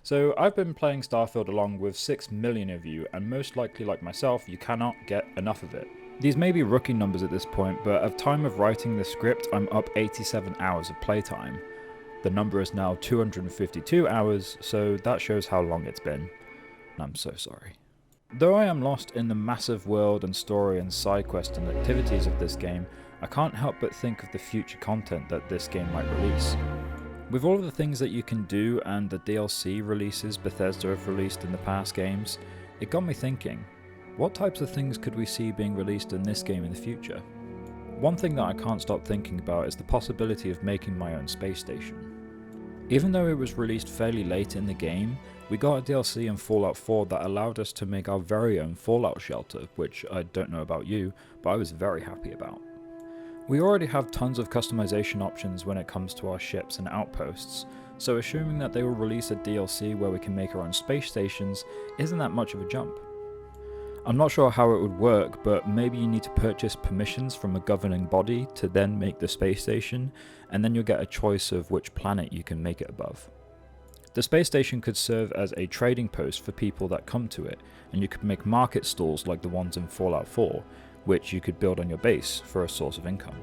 So I've been playing Starfield along with 6 million of you, and most likely like myself, you cannot get enough of it. These may be rookie numbers at this point, but at time of writing this script, I'm up 87 hours of playtime. The number is now 252 hours, so that shows how long it's been. I'm so sorry. Though I am lost in the massive world and story and side quest and activities of this game, I can't help but think of the future content that this game might release. With all of the things that you can do and the DLC releases Bethesda have released in the past games, it got me thinking, what types of things could we see being released in this game in the future? One thing that I can't stop thinking about is the possibility of making my own space station. Even though it was released fairly late in the game, we got a DLC in Fallout 4 that allowed us to make our very own Fallout shelter, which I don't know about you, but I was very happy about. We already have tons of customization options when it comes to our ships and outposts, so assuming that they will release a DLC where we can make our own space stations isn't that much of a jump. I'm not sure how it would work, but maybe you need to purchase permissions from a governing body to then make the space station, and then you'll get a choice of which planet you can make it above. The space station could serve as a trading post for people that come to it, and you could make market stalls like the ones in Fallout 4, which you could build on your base for a source of income.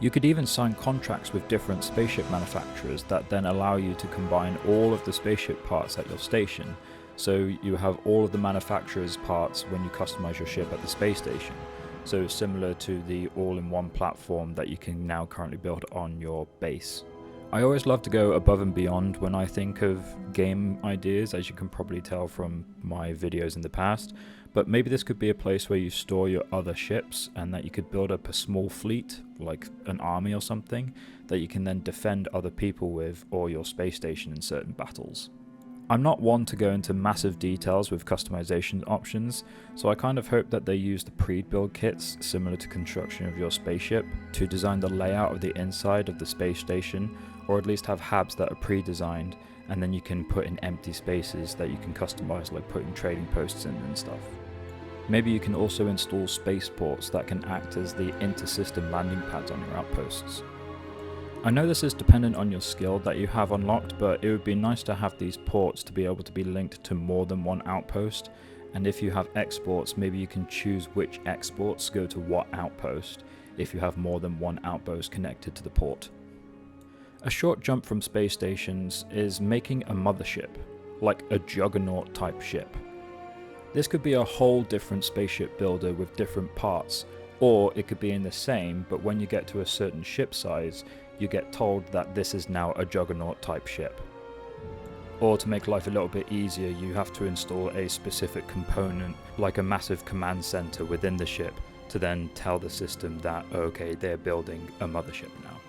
You could even sign contracts with different spaceship manufacturers that then allow you to combine all of the spaceship parts at your station, so you have all of the manufacturer's parts when you customize your ship at the space station, so similar to the all-in-one platform that you can now currently build on your base. I always love to go above and beyond when I think of game ideas, as you can probably tell from my videos in the past, but maybe this could be a place where you store your other ships and that you could build up a small fleet, like an army or something, that you can then defend other people with or your space station in certain battles. I'm not one to go into massive details with customization options, so I kind of hope that they use the pre-build kits similar to construction of your spaceship to design the layout of the inside of the space station, or at least have habs that are pre-designed and then you can put in empty spaces that you can customize, like putting trading posts in and stuff. Maybe you can also install spaceports that can act as the inter-system landing pads on your outposts. I know this is dependent on your skill that you have unlocked, but it would be nice to have these ports to be able to be linked to more than one outpost, and if you have exports, maybe you can choose which exports go to what outpost if you have more than one outpost connected to the port. A short jump from space stations is making a mothership, like a juggernaut type ship. This could be a whole different spaceship builder with different parts, or it could be in the same, but when you get to a certain ship size, you get told that this is now a juggernaut type ship. Or to make life a little bit easier, you have to install a specific component, like a massive command center within the ship, to then tell the system that, okay, they're building a mothership now.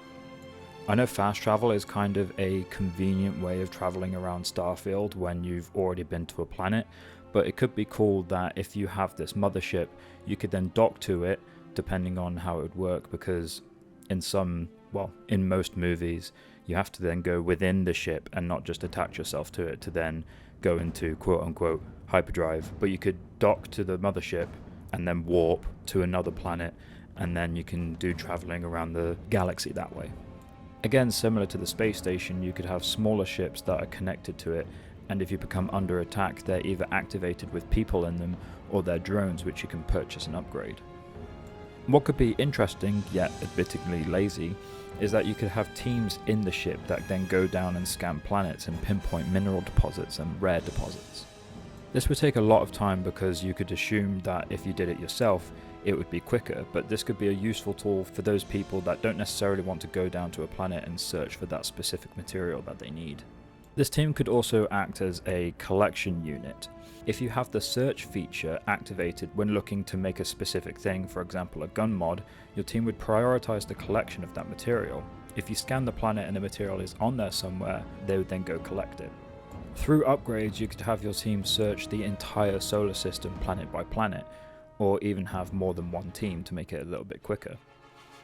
I know fast travel is kind of a convenient way of traveling around Starfield when you've already been to a planet, but it could be cool that if you have this mothership, you could then dock to it, depending on how it would work, because in most movies, you have to then go within the ship and not just attach yourself to it to then go into quote-unquote hyperdrive, but you could dock to the mothership and then warp to another planet, and then you can do traveling around the galaxy that way. Again, similar to the space station, you could have smaller ships that are connected to it, and if you become under attack, they're either activated with people in them or they're drones which you can purchase and upgrade. What could be interesting, yet admittedly lazy, is that you could have teams in the ship that then go down and scan planets and pinpoint mineral deposits and rare deposits. This would take a lot of time because you could assume that if you did it yourself, it would be quicker, but this could be a useful tool for those people that don't necessarily want to go down to a planet and search for that specific material that they need. This team could also act as a collection unit. If you have the search feature activated when looking to make a specific thing, for example a gun mod, your team would prioritize the collection of that material. If you scan the planet and the material is on there somewhere, they would then go collect it. Through upgrades, you could have your team search the entire solar system planet by planet, or even have more than one team to make it a little bit quicker.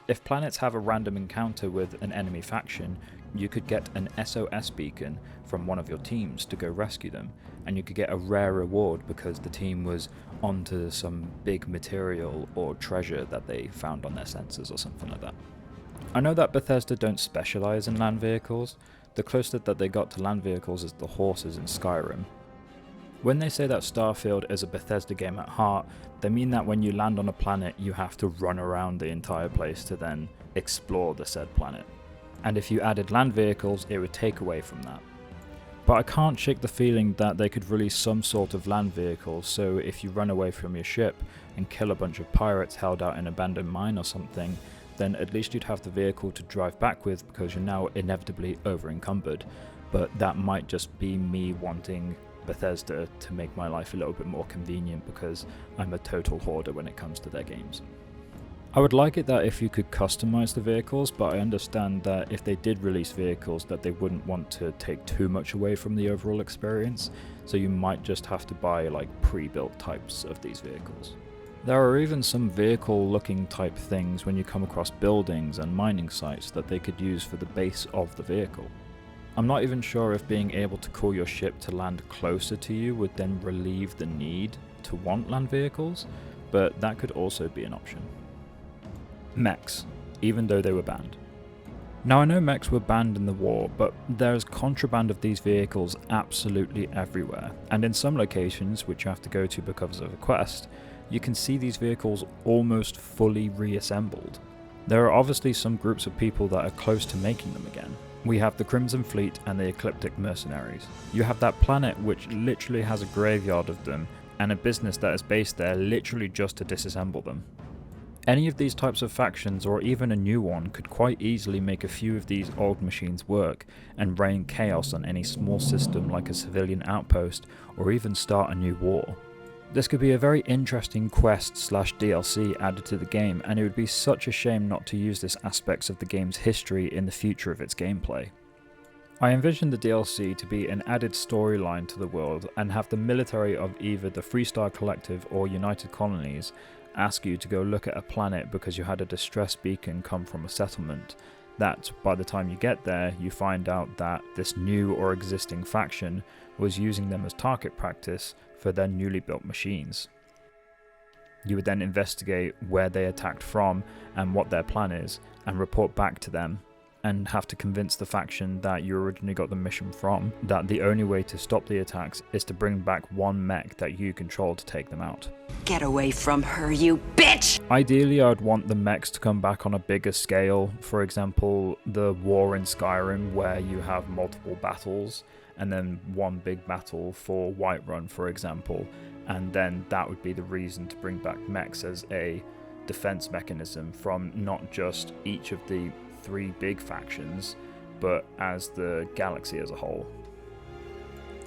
If planets have a random encounter with an enemy faction, you could get an SOS beacon from one of your teams to go rescue them, and you could get a rare reward because the team was onto some big material or treasure that they found on their sensors or something like that. I know that Bethesda don't specialize in land vehicles. the closest that they got to land vehicles is the horses in Skyrim. When they say that Starfield is a Bethesda game at heart, they mean that when you land on a planet, you have to run around the entire place to then explore the said planet. And if you added land vehicles, it would take away from that. But I can't shake the feeling that they could release some sort of land vehicle, so if you run away from your ship and kill a bunch of pirates held out in an abandoned mine or something, then at least you'd have the vehicle to drive back with because you're now inevitably over encumbered. But that might just be me wanting Bethesda to make my life a little bit more convenient because I'm a total hoarder when it comes to their games. I would like it that if you could customize the vehicles, but I understand that if they did release vehicles that they wouldn't want to take too much away from the overall experience, so you might just have to buy like pre-built types of these vehicles. There are even some vehicle looking type things when you come across buildings and mining sites that they could use for the base of the vehicle. I'm not even sure if being able to call your ship to land closer to you would then relieve the need to want land vehicles, but that could also be an option. Mechs, even though they were banned. Now I know mechs were banned in the war, but there's contraband of these vehicles absolutely everywhere, and in some locations, which you have to go to because of a quest, you can see these vehicles almost fully reassembled. There are obviously some groups of people that are close to making them again. We have the Crimson Fleet and the Ecliptic Mercenaries. You have that planet which literally has a graveyard of them, and a business that is based there literally just to disassemble them. Any of these types of factions, or even a new one, could quite easily make a few of these old machines work and rain chaos on any small system like a civilian outpost, or even start a new war. This could be a very interesting quest/DLC added to the game, and it would be such a shame not to use this aspects of the game's history in the future of its gameplay. I envision the DLC to be an added storyline to the world and have the military of either the Freestar Collective or United Colonies ask you to go look at a planet because you had a distress beacon come from a settlement, that by the time you get there you find out that this new or existing faction was using them as target practice for their newly built machines. You would then investigate where they attacked from and what their plan is, and report back to them, and have to convince the faction that you originally got the mission from that the only way to stop the attacks is to bring back one mech that you control to take them out. Get away from her, you bitch! Ideally, I would want the mechs to come back on a bigger scale. For example, the war in Skyrim, where you have multiple battles, and then one big battle for Whiterun, for example, and then that would be the reason to bring back mechs as a defense mechanism from not just each of the 3 big factions, but as the galaxy as a whole.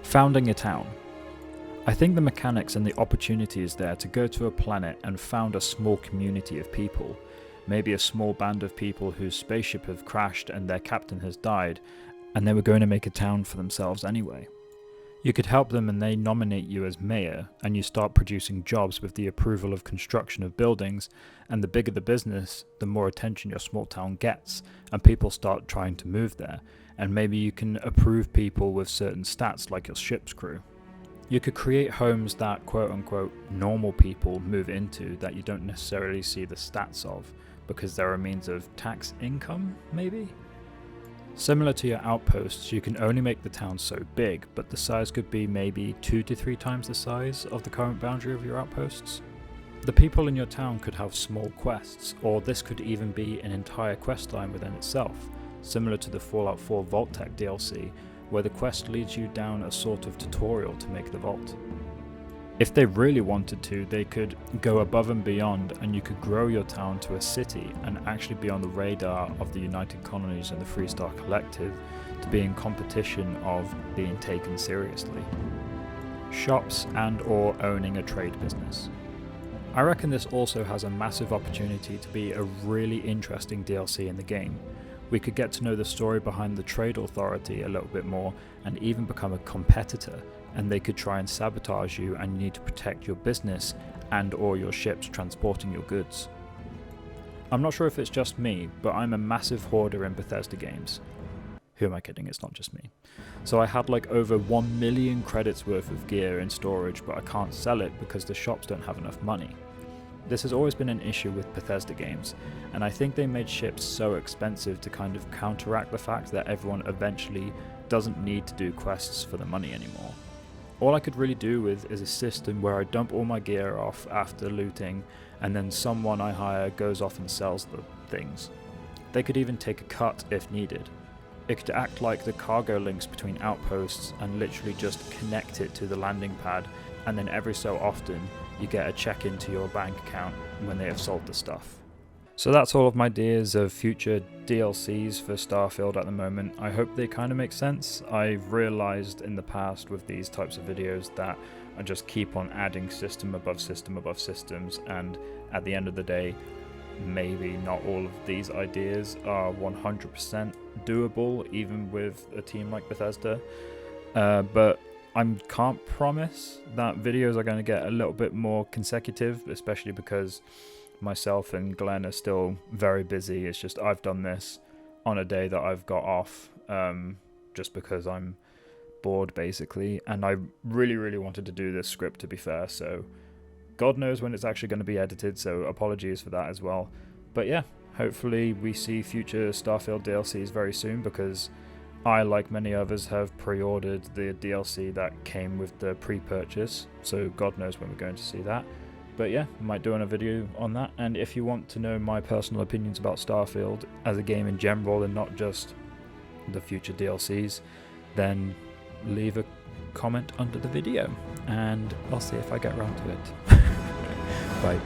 Founding a town. I think the mechanics and the opportunity is there to go to a planet and found a small community of people, maybe a small band of people whose spaceship have crashed and their captain has died, and they were going to make a town for themselves anyway. You could help them and they nominate you as mayor, and you start producing jobs with the approval of construction of buildings, and the bigger the business, the more attention your small town gets, and people start trying to move there, and maybe you can approve people with certain stats like your ship's crew. You could create homes that quote-unquote normal people move into that you don't necessarily see the stats of, because they're a means of tax income, maybe? Similar to your outposts, you can only make the town so big, but the size could be maybe 2 to 3 times the size of the current boundary of your outposts. The people in your town could have small quests, or this could even be an entire quest line within itself, similar to the Fallout 4 Vault-Tec DLC, where the quest leads you down a sort of tutorial to make the vault. If they really wanted to, they could go above and beyond, and you could grow your town to a city and actually be on the radar of the United Colonies and the Freestar Collective to be in competition of being taken seriously. Shops and/or owning a trade business. I reckon this also has a massive opportunity to be a really interesting DLC in the game. We could get to know the story behind the Trade Authority a little bit more and even become a competitor, and they could try and sabotage you and you need to protect your business and/or your ships transporting your goods. I'm not sure if it's just me, but I'm a massive hoarder in Bethesda games. Who am I kidding? It's not just me. So I had like over 1 million credits worth of gear in storage, but I can't sell it because the shops don't have enough money. This has always been an issue with Bethesda games, and I think they made ships so expensive to kind of counteract the fact that everyone eventually doesn't need to do quests for the money anymore. All I could really do with is a system where I dump all my gear off after looting, and then someone I hire goes off and sells the things. They could even take a cut if needed. It could act like the cargo links between outposts and literally just connect it to the landing pad, and then every so often you get a check into your bank account when they have sold the stuff. So that's all of my ideas of future DLCs for Starfield at the moment. I hope they kind of make sense. I've realized in the past with these types of videos that I just keep on adding system above system above systems, and at the end of the day, maybe not all of these ideas are 100% doable even with a team like Bethesda, but I can't promise that videos are going to get a little bit more consecutive, especially because myself and Glenn are still very busy. It's just I've done this on a day that I've got off, just because I'm bored basically, and I really wanted to do this script, to be fair, so God knows when it's actually going to be edited, so apologies for that as well. But yeah, hopefully we see future Starfield DLCs very soon, because I, like many others, have pre-ordered the DLC that came with the pre-purchase, so God knows when we're going to see that. But yeah, might do a video on that, and if you want to know my personal opinions about Starfield as a game in general and not just the future DLCs, then leave a comment under the video and I'll see if I get around to it. Bye.